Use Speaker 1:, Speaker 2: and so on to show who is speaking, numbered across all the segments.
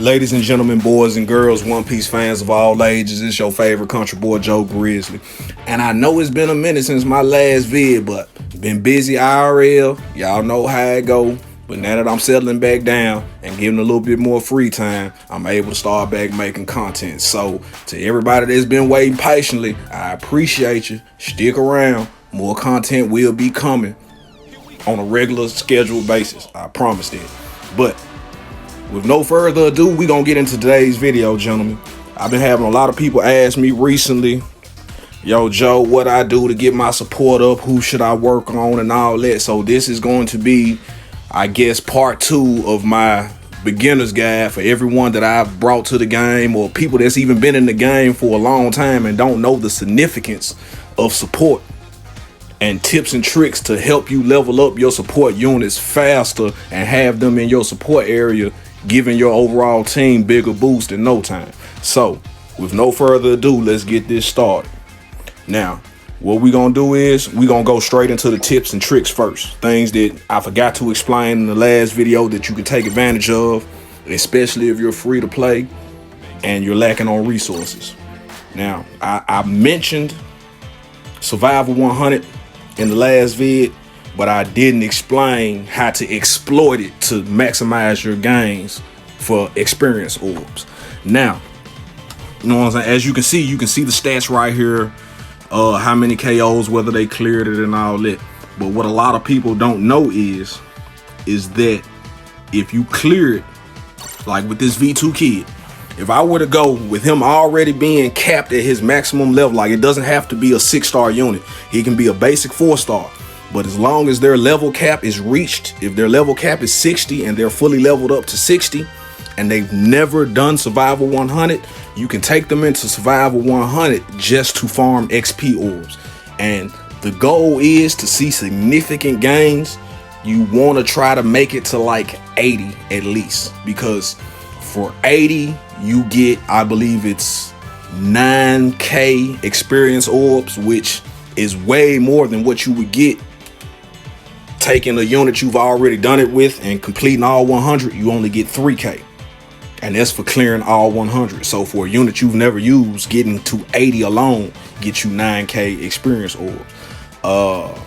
Speaker 1: Ladies and gentlemen, boys and girls, One Piece fans of all ages, it's your favorite country boy, Joe Grizzly. And I know it's been a minute since my last vid, but been busy IRL. Y'all know how it go. But now that I'm settling back down and getting a little bit more free time, I'm able to start back making content. So to everybody that's been waiting patiently, I appreciate you. Stick around. More content will be coming on a regular scheduled basis. I promise that. But with no further ado, we gonna get into today's video, gentlemen. I've been having a lot of people ask me recently, yo, Joe, what I do to get my support up, who should I work on and all that. So this is going to be, I guess, part 2 of my beginner's guide for everyone that I've brought to the game, or people that's even been in the game for a long time and don't know the significance of support, and tips and tricks to help you level up your support units faster and have them in your support area, giving your overall team bigger boost in no time. So with no further ado, let's get this started. Now, what we gonna do is we gonna go straight into the tips and tricks first. Things that I forgot to explain in the last video that you can take advantage of, especially if you're free to play and you're lacking on resources. Now, I mentioned Survival 100 in the last vid, but I didn't explain how to exploit it to maximize your gains for experience orbs. Now, you know what I'm saying? As you can see the stats right here, how many KOs, whether they cleared it and all that. But what a lot of people don't know is that if you clear it, like with this V2 kid, if I were to go with him already being capped at his maximum level, like it doesn't have to be a 6-star unit, he can be a basic 4-star. But as long as their level cap is reached, if their level cap is 60 and they're fully leveled up to 60 and they've never done Survival 100, you can take them into Survival 100 just to farm XP orbs. And the goal is to see significant gains. You want to try to make it to like 80 at least, because for 80 you get, I believe it's 9k experience orbs, which is way more than what you would get taking a unit you've already done it with and completing all 100. You only get 3k, and that's for clearing all 100. So for a unit you've never used, getting to 80 alone gets you 9k experience orbs.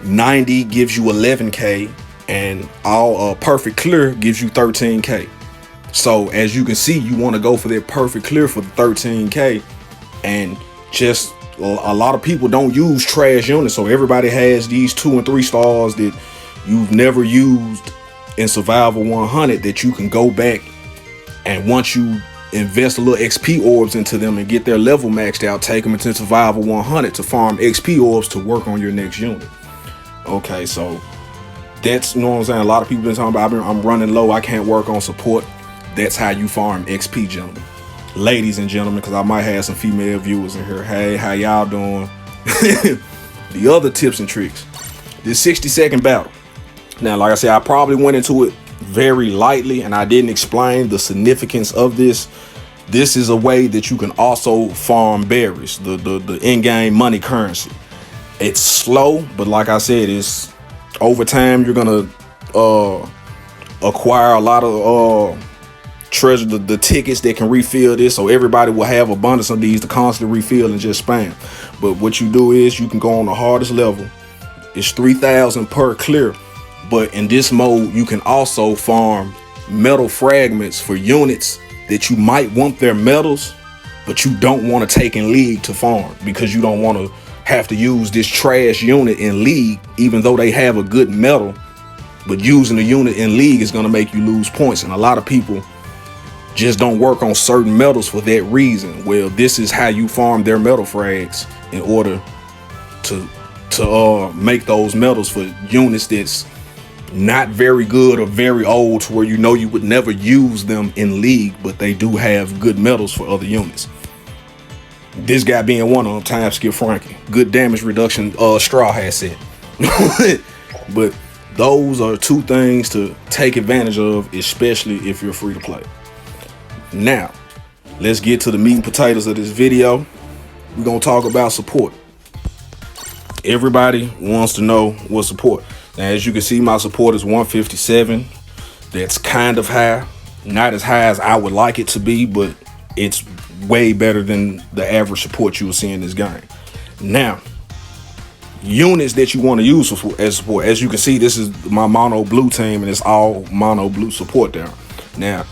Speaker 1: 90 gives you 11k, and all perfect clear gives you 13k. So as you can see, you want to go for that perfect clear for the 13k. And just a lot of people don't use trash units, so everybody has these 2 and 3 stars that you've never used in Survival 100 that you can go back, and once you invest a little XP orbs into them and get their level maxed out, take them into Survival 100 to farm XP orbs to work on your next unit. Okay, so that's, you know what I'm saying, a lot of people been talking about, I'm running low, I can't work on support. That's how you farm XP, gentlemen. Ladies and gentlemen, because I might have some female viewers in here. Hey, how y'all doing? The other tips and tricks. This 60-second battle. Now, like I said, I probably went into it very lightly and I didn't explain the significance of this. This is a way that you can also farm berries, the in-game money currency. It's slow, but like I said, it's over time you're gonna acquire a lot of treasure, the tickets that can refill this, so everybody will have abundance of these to constantly refill and just spam. But what you do is you can go on the hardest level. It's 3,000 per clear, but in this mode you can also farm metal fragments for units that you might want their metals, but you don't want to take in league to farm, because you don't want to have to use this trash unit in league, even though they have a good metal. But using the unit in league is going to make you lose points, and a lot of people just don't work on certain metals for that reason. Well, this is how you farm their metal frags in order to make those metals for units that's not very good or very old, to where you know you would never use them in league, but they do have good metals for other units. This guy being one of them, time skip Frankie. Good damage reduction, Straw has said. But those are 2 things to take advantage of, especially if you're free to play. Now, let's get to the meat and potatoes of this video. We're going to talk about support. Everybody wants to know what support. Now, as you can see, my support is 157. That's kind of high. Not as high as I would like it to be, but it's way better than the average support you will see in this game. Now, units that you want to use as support. As you can see, this is my mono blue team, and it's all mono blue support there. Now,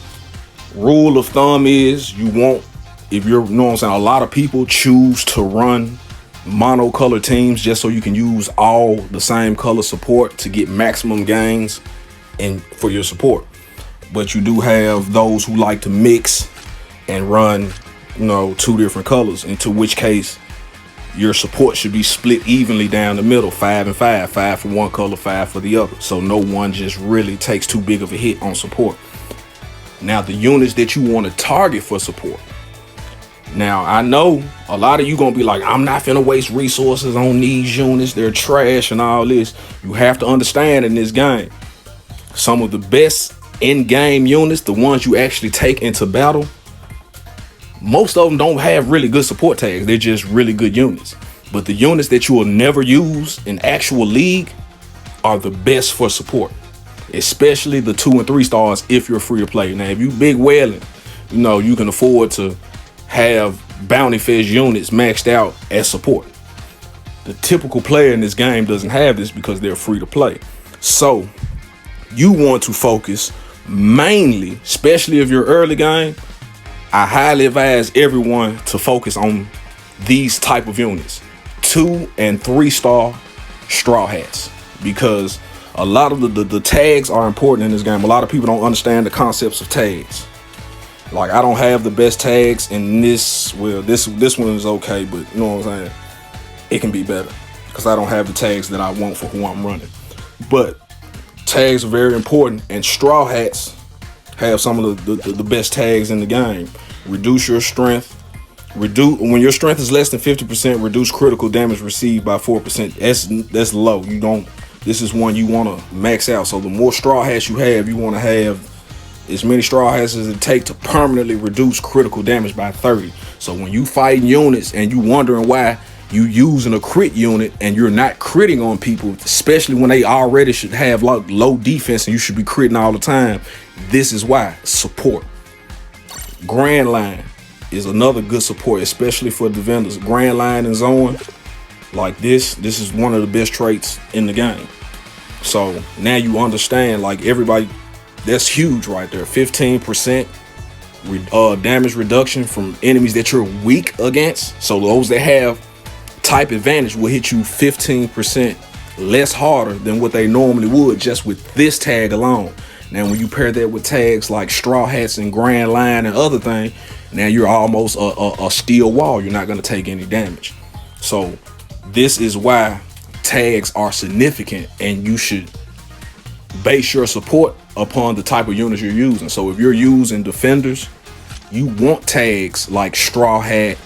Speaker 1: rule of thumb is you want, if you're, you know what I'm saying, a lot of people choose to run monocolor teams just so you can use all the same color support to get maximum gains and for your support. But you do have those who like to mix and run, you know, 2 different colors, into which case your support should be split evenly down the middle, 5 and 5, 5 for one color, 5 for the other, so no one just really takes too big of a hit on support. Now, the units that you want to target for support. Now, I know a lot of you gonna be like, I'm not finna waste resources on these units, they're trash and all this. You have to understand, in this game, some of the best in-game units, the ones you actually take into battle, most of them don't have really good support tags. They're just really good units. But the units that you will never use in actual league are the best for support, especially the 2 and 3 stars if you're free to play. Now, if you big whaling, you know, you can afford to have bounty fest units maxed out as support. The typical player in this game doesn't have this because they're free to play. So you want to focus mainly, especially if you're early game, I highly advise everyone to focus on these type of units, 2 and 3 star straw hats, because a lot of the tags are important in this game. A lot of people don't understand the concepts of tags. Like, I don't have the best tags in this. Well, this one is okay, but you know what I'm saying, it can be better because I don't have the tags that I want for who I'm running. But tags are very important, and straw hats have some of the best tags in the game. Reduce your strength. When your strength is less than 50%, reduce critical damage received by 4%. That's low. You don't. This is one you want to max out. So the more straw hats you have, you want to have as many straw hats as it takes to permanently reduce critical damage by 30. So when you fighting units and you wondering why you using a crit unit and you're not critting on people, especially when they already should have low defense and you should be critting all the time, this is why. Support. Grand Line is another good support, especially for defenders. Grand Line and Zone, like this is one of the best traits in the game. So now you understand, like, everybody, that's huge right there. 15% damage reduction from enemies that you're weak against. So those that have type advantage will hit you 15% less harder than what they normally would just with this tag alone. Now, when you pair that with tags like straw hats and Grand Line and other things, now you're almost a steel wall. You're not going to take any damage. So this is why tags are significant, and you should base your support upon the type of units you're using. So if you're using defenders, you want tags like straw hat,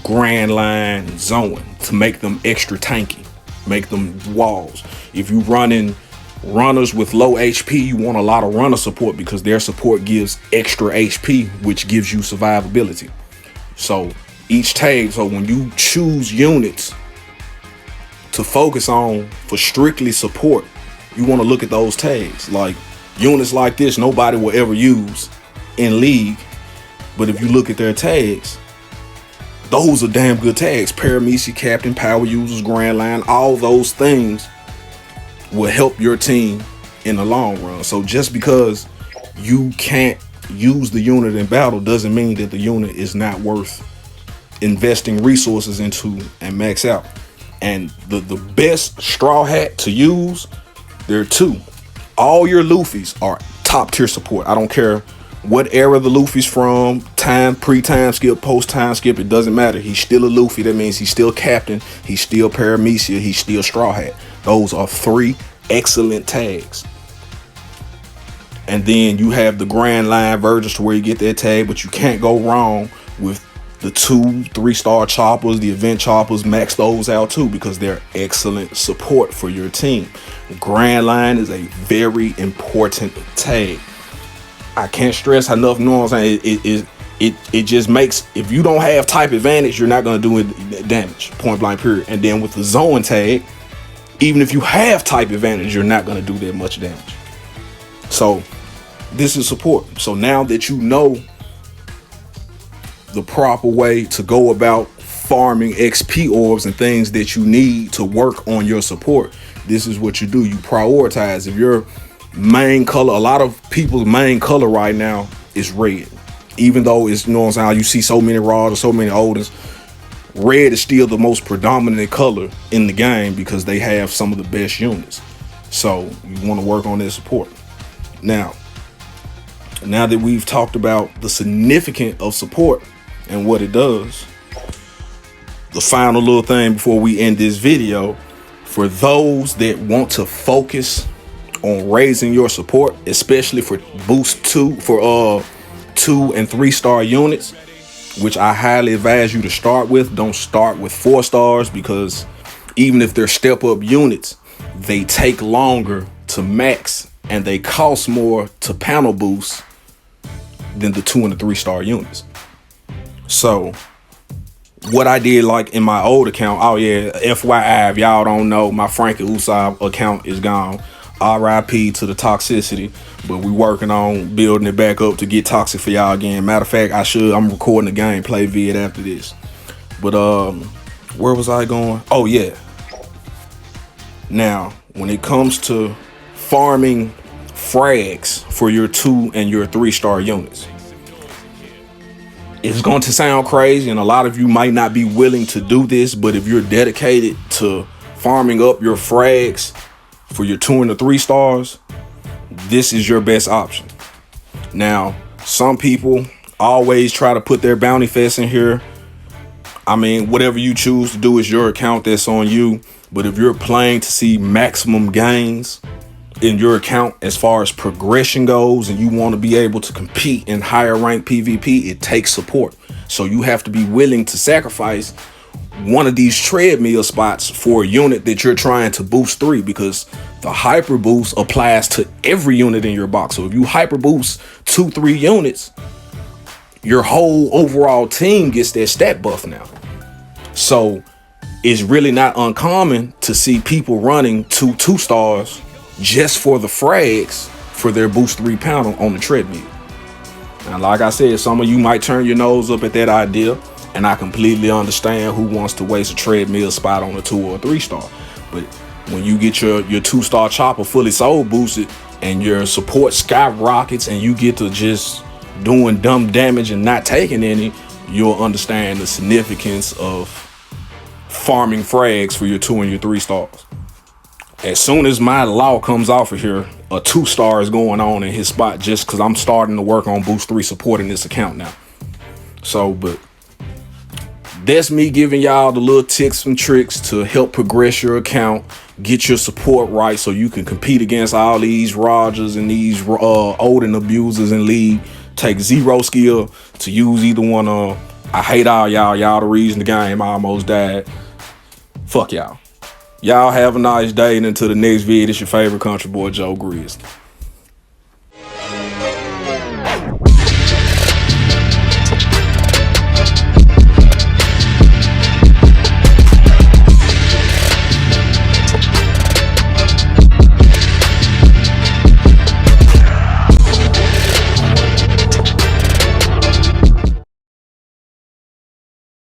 Speaker 1: Grand Line, and Zone to make them extra tanky, make them walls. If you running runners with low HP, you want a lot of runner support because their support gives extra HP, which gives you survivability. So each tag, so when you choose units to focus on for strictly support, you want to look at those tags. Like units like this, nobody will ever use in league, but if you look at their tags, those are damn good tags. Paramecia, Captain, Power Users, Grand Line, all those things will help your team in the long run. So just because you can't use the unit in battle doesn't mean that the unit is not worth investing resources into and max out. And the best straw hat to use, there are 2. All your Luffys are top tier support. I don't care what era the Luffy's from, pre-time skip, post-time skip, it doesn't matter. He's still a Luffy. That means he's still Captain, he's still Paramecia, he's still Straw Hat. Those are 3 excellent tags. And then you have the Grand Line versions to where you get that tag, but you can't go wrong with the 2, 3 star choppers, the event choppers. Max those out too because they're excellent support for your team. Grand Line is a very important tag. I can't stress enough, you know what I'm saying? It just makes, if you don't have type advantage, you're not going to do it damage, point blank period. And then with the Zone tag, even if you have type advantage, you're not going to do that much damage. So This is support. So now that you know the proper way to go about farming XP orbs and things that you need to work on your support, this is what you do. You prioritize. If your main color, a lot of people's main color right now is red, even though it's, you know what I'm saying, you see so many raws or so many Odins, red is still the most predominant color in the game because they have some of the best units. So you want to work on their support. Now that we've talked about the significance of support and what it does, the final little thing before we end this video, for those that want to focus on raising your support, especially for boost 2 and 3 star units, which I highly advise you to start with. Don't start with 4 stars, because even if they're step up units, they take longer to max and they cost more to panel boost than the 2 and the 3 star units. So what I did, like in my old account, oh yeah, FYI, if y'all don't know, my Frankie Usab account is gone. RIP to the toxicity, but we working on building it back up to get toxic for y'all again. Matter of fact, I'm recording the gameplay vid after this. But where was I going? Oh yeah. Now, when it comes to farming frags for your 2 and your 3 star units, it's going to sound crazy and a lot of you might not be willing to do this, but if you're dedicated to farming up your frags for your 2 and the 3 stars, this is your best option. Now, some people always try to put their bounty fest in here. I mean, whatever you choose to do is your account, that's on you. But if you're playing to see maximum gains in your account as far as progression goes, and you want to be able to compete in higher rank PvP, it takes support. So you have to be willing to sacrifice one of these treadmill spots for a unit that you're trying to boost 3, because the hyper boost applies to every unit in your box. So if you hyper boost 2-3 units, your whole overall team gets that stat buff now. So it's really not uncommon to see people running 2 stars just for the frags for their boost 3 panel on the treadmill. And like I said, some of you might turn your nose up at that idea, and I completely understand who wants to waste a treadmill spot on a 2 or a 3 star. But when you get your 2 star chopper fully soul boosted and your support skyrockets and you get to just doing dumb damage and not taking any, you'll understand the significance of farming frags for your 2 and your 3 stars. As soon as my law comes off of here, a 2 star is going on in his spot, just because I'm starting to work on boost 3 support in this account now. So, but that's me giving y'all the little tips and tricks to help progress your account, get your support right so you can compete against all these Rogers and these Odin abusers in League. Take 0 skill to use either one of them. I hate all y'all. Y'all the reason the game almost died. Fuck y'all. Y'all have a nice day, and until the next vid, it's your favorite country boy, Joe Grizzly.